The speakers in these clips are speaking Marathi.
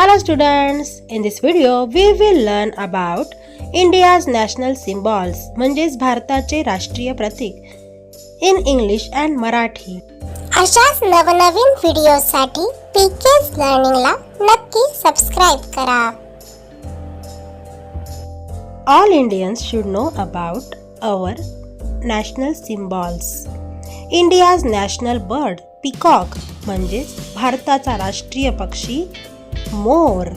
Hello students, in this video we will learn about India's national symbols म्हणजेच भारताचे राष्ट्रीय प्रतीक in English and Marathi. अशाच नवनवीन व्हिडिओसाठी पीके's लर्निंगला नक्की सबस्क्राइब करा. All Indians should know about our national symbols. India's national bird peacock म्हणजेच भारताचा राष्ट्रीय पक्षी मोर.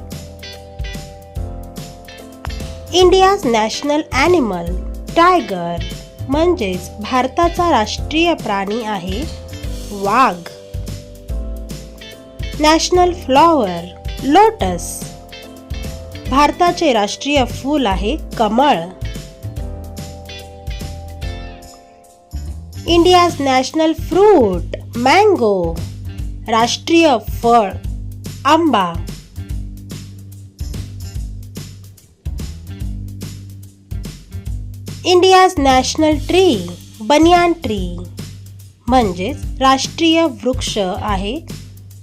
India's national animal tiger म्हणजेच भारताचा राष्ट्रीय प्राणी आहे वाघ. National flower lotus भारताचे राष्ट्रीय फूल आहे कमळ. India's national fruit mango राष्ट्रीय फळ आंबा. India's national tree banyan tree म्हणजेच राष्ट्रीय वृक्ष आहे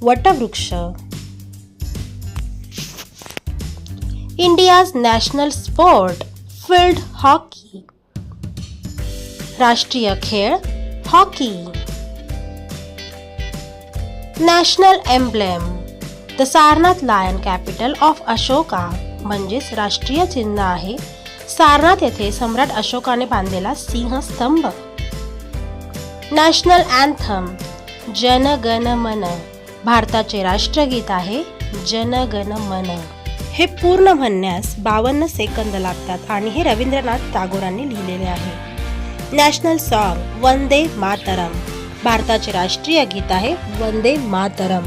वटवृक्ष. India's national sport field hockey राष्ट्रीय खेळ hockey. National emblem the Sarnath lion capital of Ashoka म्हणजेच राष्ट्रीय चिन्ह आहे सारनाथ येथे सम्राट अशोकाने बांधलेला सिंहस्तंभ. नॅशनल अँथम जन गण मन भारताचे राष्ट्रगीत आहे जन गण मन. हे पूर्ण म्हणण्यास 52 सेकंद लागतात आणि हे रवींद्रनाथ टागोरांनी लिहिलेले आहे. नॅशनल सॉन्ग वंदे मातरम भारताचे राष्ट्रीय गीत आहे वंदे मातरम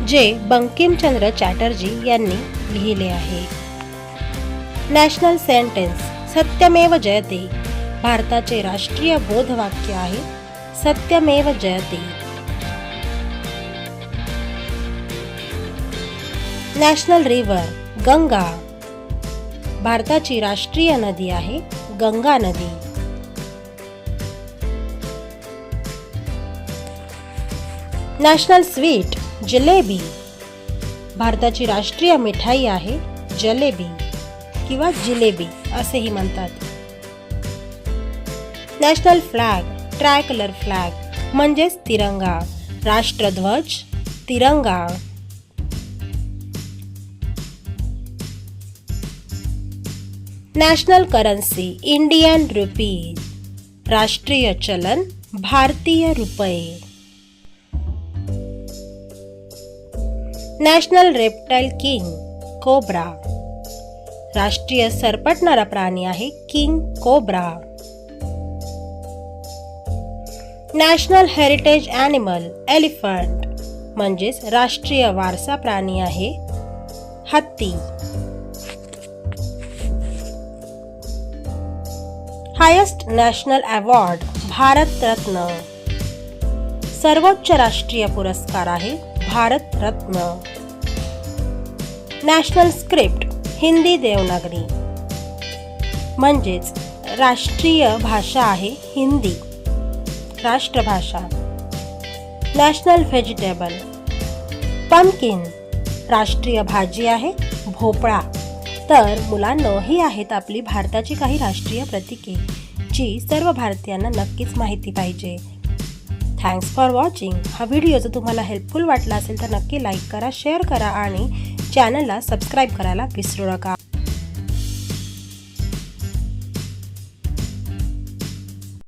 जे बंकिमचंद्र चॅटर्जी यांनी लिहिले आहे. नॅशनल सेंटेन्स सत्यमेव जयते भारताचे राष्ट्रीय बोधवाक्य आहे सत्यमेव जयते. नॅशनल रिव्हर गंगा भारताची राष्ट्रीय नदी आहे गंगा नदी. नॅशनल स्वीट जलेबी भारताची राष्ट्रीय मिठाई आहे जलेबी किंवा जिलेबी असेही म्हणतात. National flag try colour flag म्हणजेच तिरंगा राष्ट्रध्वज तिरंगा. नॅशनल करन्सी इंडियन रुपी राष्ट्रीय चलन भारतीय रुपये. नॅशनल रेप्टाइल किंग कोब्रा राष्ट्रीय सरपटणारा प्राणी आहे king cobra. National heritage animal elephant म्हणजेच राष्ट्रीय वारसा प्राणी आहे हत्ती. Highest national award Bharat Ratna सर्वोच्च राष्ट्रीय पुरस्कार आहे भारत रत्न. नॅशनल स्क्रिप्ट हिंदी देवनागरी म्हणजेच राष्ट्रीय भाषा आहे हिंदी राष्ट्रभाषा. नॅशनल व्हेजिटेबल पंपकिन राष्ट्रीय भाजी आहे भोपळा. तर मुलांनो ही आहेत आपली भारताची काही राष्ट्रीय प्रतीके जी सर्व भारतीयांना नक्कीच माहिती पाहिजे. Thanks for watching. हा व्हिडिओ जर तुम्हाला हेल्पफुल वाटला असेल तर नक्की लाईक करा शेअर करा आणि चॅनलला सबस्क्राईब करायला विसरू नका.